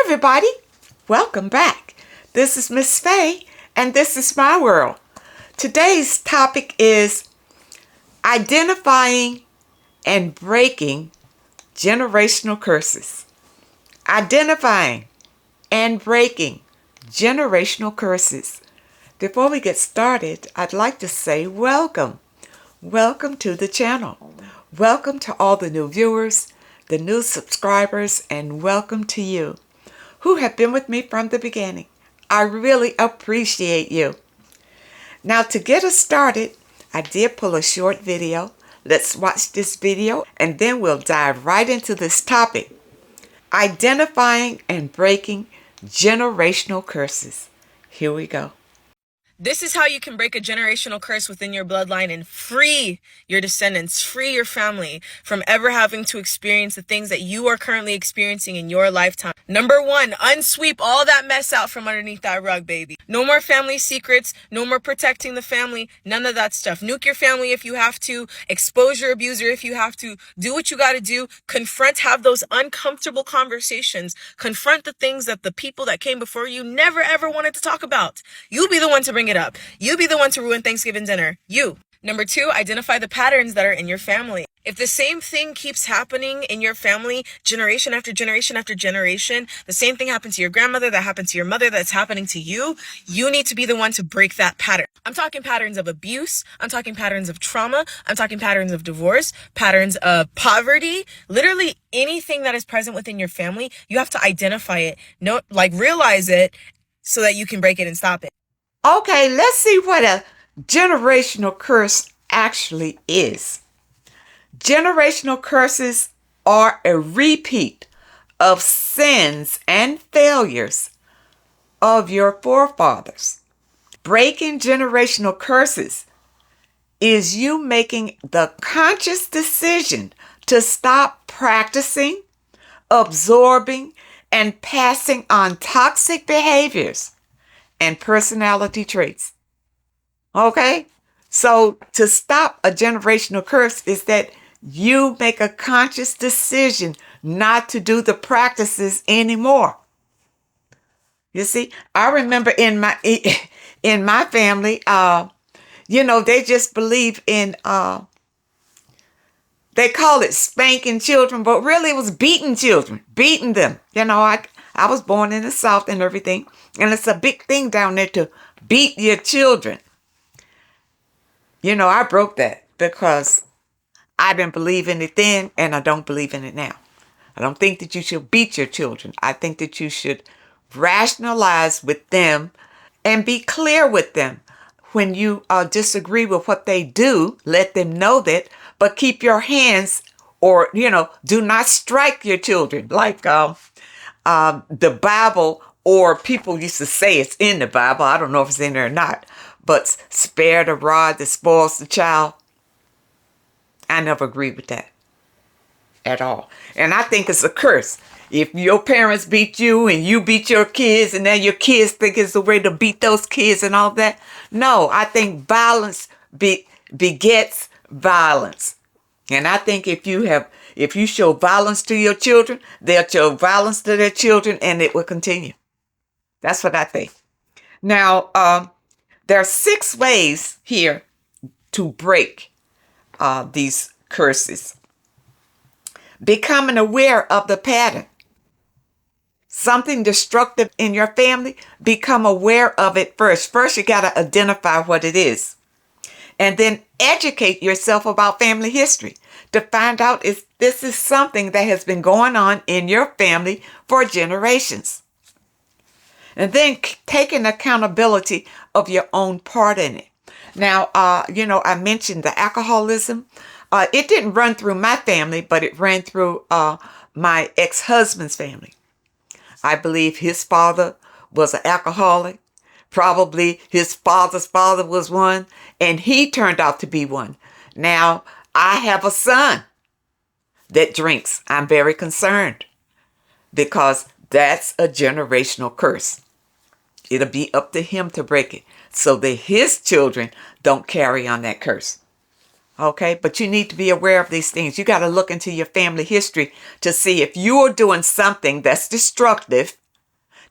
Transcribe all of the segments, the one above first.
everybody, welcome back. This is Miss Faye, and this is my world. Today's topic is identifying and breaking generational curses. Identifying and breaking generational curses. Before we get started, I'd like to say welcome. Welcome to the channel. Welcome to all the new viewers, the new subscribers, and welcome to you who have been with me from the beginning. I really appreciate you. Now, to get us started, I did pull a short video. Let's watch this video and then we'll dive right into this topic. Identifying and breaking generational curses. Here we go. This is how you can break a generational curse within your bloodline and free your descendants, free your family from ever having to experience the things that you are currently experiencing in your lifetime. Number one, unsweep all that mess out from underneath that rug, baby. No more family secrets, no more protecting the family, none of that stuff. Nuke your family if you have to, expose your abuser if you have to, do what you got to do, confront, have those uncomfortable conversations, confront the things that the people that came before you never ever wanted to talk about. You be the one to bring it up. You be the one to ruin Thanksgiving dinner. You. Number two, identify the patterns that are in your family. If the same thing keeps happening in your family, generation after generation after generation, the same thing happened to your grandmother, that happened to your mother, that's happening to you, you need to be the one to break that pattern. I'm talking patterns of abuse. I'm talking patterns of trauma. I'm talking patterns of divorce, patterns of poverty, literally anything that is present within your family. You have to identify it, realize it so that you can break it and stop it. Okay, let's see what a generational curse actually is. Generational curses are a repeat of sins and failures of your forefathers. Breaking generational curses is you making the conscious decision to stop practicing, absorbing, and passing on toxic behaviors and personality traits. Okay? So to stop a generational curse is that you make a conscious decision not to do the practices anymore. You see, I remember in my family, they just believe in they call it spanking children, but really it was beating children, beating them. I was born in the South and everything, and it's a big thing down there to beat your children. I broke that because I didn't believe in it then, and I don't believe in it now. I don't think that you should beat your children. I think that you should rationalize with them and be clear with them. When you disagree with what they do, let them know that, but keep your hands, or, do not strike your children. Like the Bible, or people used to say it's in the Bible. I don't know if it's in there or not, but spare the rod that spoils the child. I never agreed with that at all. And I think it's a curse. If your parents beat you and you beat your kids and then your kids think it's the way to beat those kids and all that. No, I think violence begets violence. And I think if you show violence to your children, they'll show violence to their children and it will continue. That's what I think. Now, there are 6 ways here to break these curses. Becoming aware of the pattern. Something destructive in your family, become aware of it first. First, you got to identify what it is. And then educate yourself about family history to find out if this is something that has been going on in your family for generations. And then taking accountability of your own part in it. Now, I mentioned the alcoholism. It didn't run through my family, but it ran through my ex-husband's family. I believe his father was an alcoholic. Probably his father's father was one, and he turned out to be one. Now, I have a son that drinks. I'm very concerned because that's a generational curse. It'll be up to him to break it so that his children don't carry on that curse. Okay, but you need to be aware of these things. You got to look into your family history to see if you're doing something that's destructive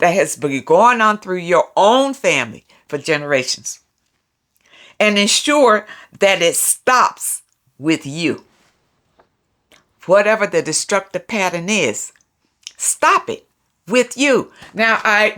that has been going on through your own family for generations. And ensure that it stops with you. Whatever the destructive pattern is, stop it with you. Now, I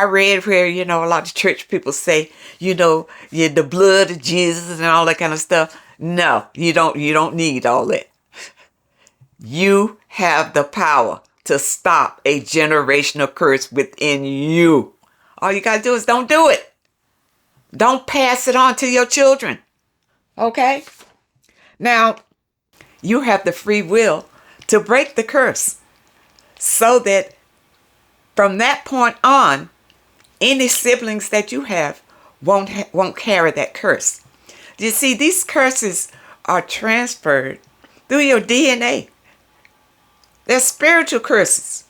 read where, a lot of church people say, the blood of Jesus and all that kind of stuff. No, you don't need all that. You have the power to stop a generational curse within you. All you got to do is don't do it. Don't pass it on to your children. Okay? Now, you have the free will to break the curse so that from that point on, any siblings that you have won't carry that curse. You see, these curses are transferred through your DNA. They're spiritual curses.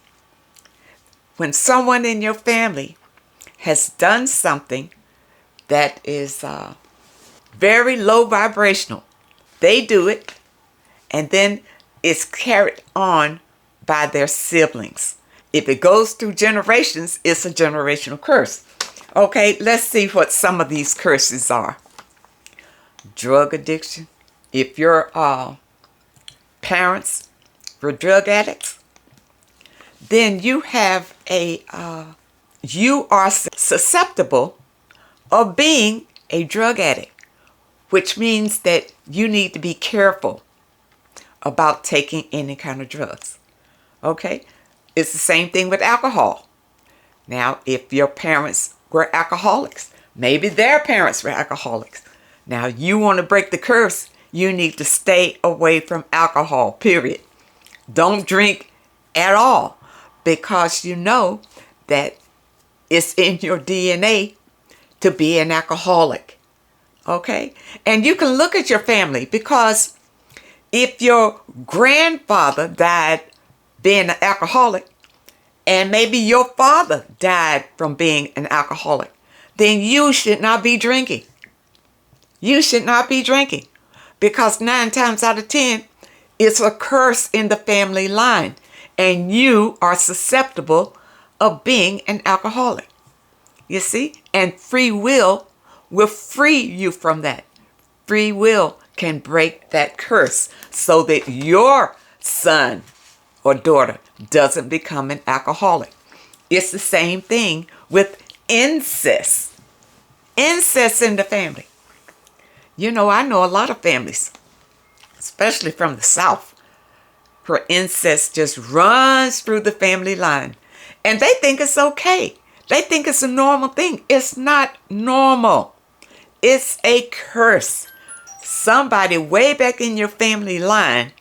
When someone in your family has done something that is very low vibrational, they do it, and then it's carried on by their siblings. If it goes through generations, it's a generational curse. Okay, let's see what some of these curses are. Drug addiction. If your parents were drug addicts, then you have you are susceptible of being a drug addict, which means that you need to be careful about taking any kind of drugs. Okay? It's the same thing with alcohol. Now, if your parents were alcoholics, maybe their parents were alcoholics. Now, you want to break the curse, you need to stay away from alcohol, period. Don't drink at all, because you know that it's in your DNA to be an alcoholic. Okay? And you can look at your family, because if your grandfather died being an alcoholic, and maybe your father died from being an alcoholic, then you should not be drinking. You should not be drinking, because 9 times out of 10, it's a curse in the family line, and you are susceptible of being an alcoholic. You see? And free will free you from that. Free will can break that curse so that your son or daughter doesn't become an alcoholic. It's the same thing with incest. Incest in the family. I know a lot of families, especially from the South, where incest just runs through the family line. And they think it's okay. They think it's a normal thing. It's not normal. It's a curse. Somebody way back in your family line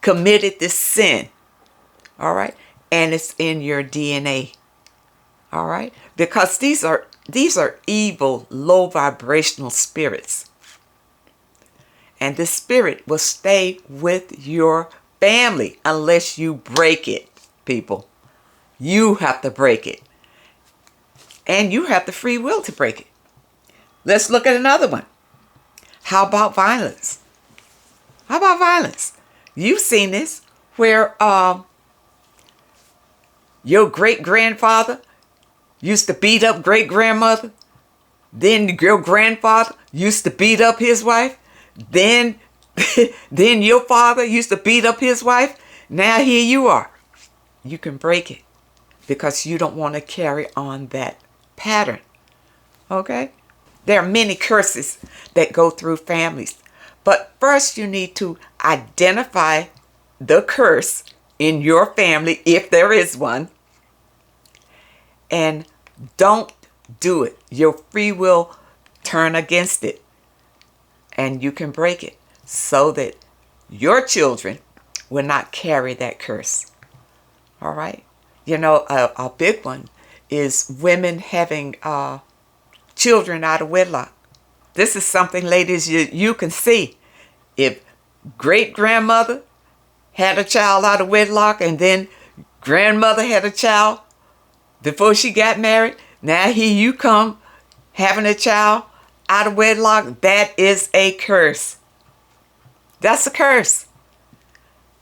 committed this sin. All right? And it's in your DNA. All right? Because these are evil, low vibrational spirits. And this spirit will stay with your family unless you break it, people. You have to break it. And you have the free will to break it. Let's look at another one. How about violence? How about violence? You've seen this where your great-grandfather used to beat up great-grandmother. Then your grandfather used to beat up his wife. Then your father used to beat up his wife. Now here you are. You can break it because you don't want to carry on that pattern. Okay? There are many curses that go through families. But first you need to identify the curse in your family, if there is one, and don't do it. Your free will turn against it, and you can break it so that your children will not carry that curse. All right? A big one is women having children out of wedlock. This is something, ladies, you can see. If great-grandmother had a child out of wedlock, and then grandmother had a child before she got married, now here you come having a child out of wedlock. That is a curse. That's a curse.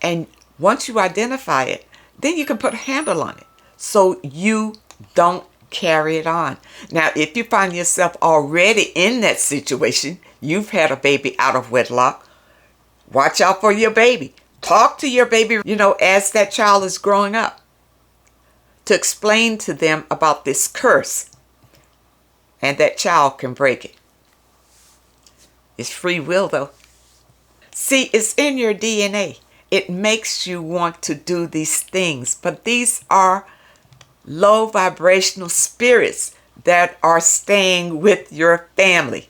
And once you identify it, then you can put a handle on it so you Don't carry it on. Now, if you find yourself already in that situation, you've had a baby out of wedlock, watch out for your baby. Talk to your baby, as that child is growing up, to explain to them about this curse, and that child can break it. It's free will, though. See, it's in your DNA. It makes you want to do these things, but these are low vibrational spirits that are staying with your family.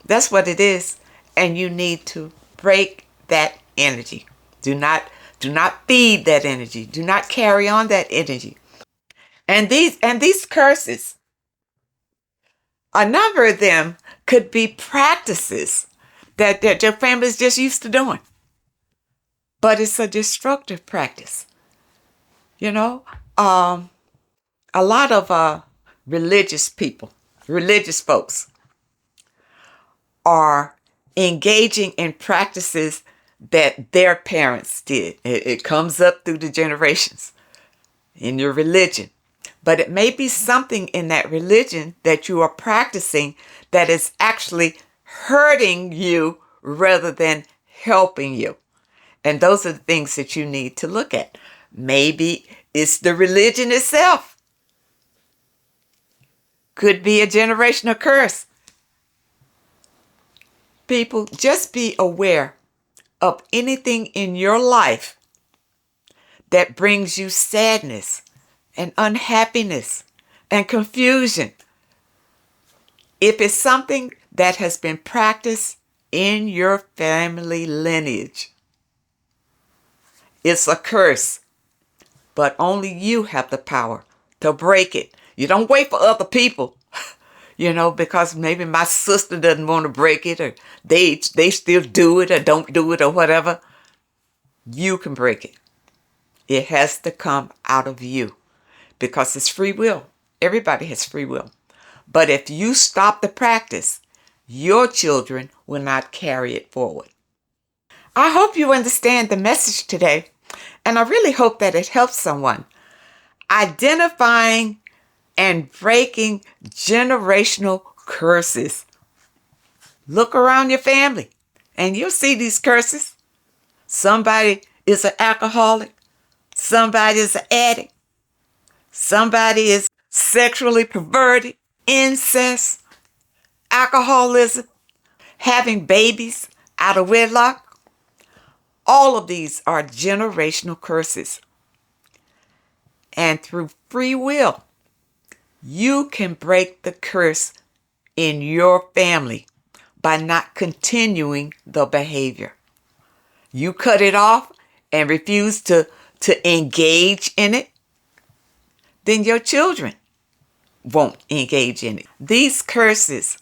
That's what it is, and you need to break that energy. Do not feed that energy. Do not carry on that energy. And these curses, a number of them could be practices that your family's just used to doing. But it's a destructive practice. A lot of religious folks are engaging in practices that their parents did. It comes up through the generations in your religion. But it may be something in that religion that you are practicing that is actually hurting you rather than helping you. And those are the things that you need to look at. Maybe it's the religion itself. Could be a generational curse. People, just be aware of anything in your life that brings you sadness and unhappiness and confusion. If it's something that has been practiced in your family lineage, it's a curse, but only you have the power to break it. You don't wait for other people, because maybe my sister doesn't want to break it, or they still do it or don't do it or whatever. You can break it. It has to come out of you because it's free will. Everybody has free will. But if you stop the practice, your children will not carry it forward. I hope you understand the message today, and I really hope that it helps someone. Identifying and breaking generational curses. Look around your family, and you'll see these curses. Somebody is an alcoholic. Somebody is an addict. Somebody is sexually perverted, incest, alcoholism, having babies out of wedlock. All of these are generational curses. And through free will, you can break the curse in your family by not continuing the behavior. You cut it off and refuse to engage in it, then your children won't engage in it. These curses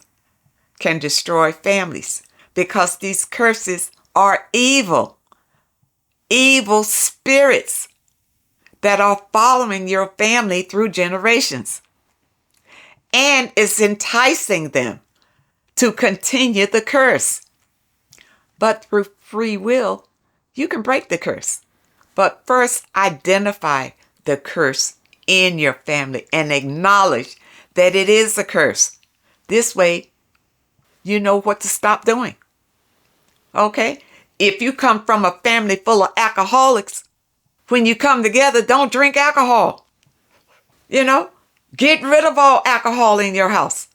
can destroy families because these curses are evil spirits that are following your family through generations. And it's enticing them to continue the curse. But through free will, you can break the curse. But first, identify the curse in your family and acknowledge that it is a curse. This way, you know what to stop doing. Okay? If you come from a family full of alcoholics, when you come together, don't drink alcohol. Get rid of all alcohol in your house.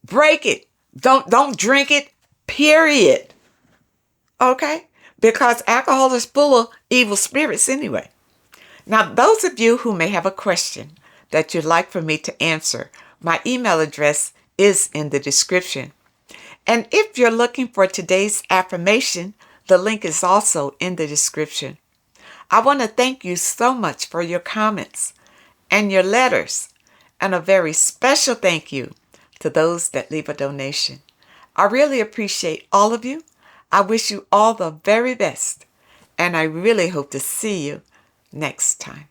Break it. Don't drink it, period. Okay? Because alcohol is full of evil spirits anyway. Now, those of you who may have a question that you'd like for me to answer, my email address is in the description. And if you're looking for today's affirmation, the link is also in the description. I want to thank you so much for your comments and your letters, and a very special thank you to those that leave a donation. I really appreciate all of you. I wish you all the very best, and I really hope to see you next time.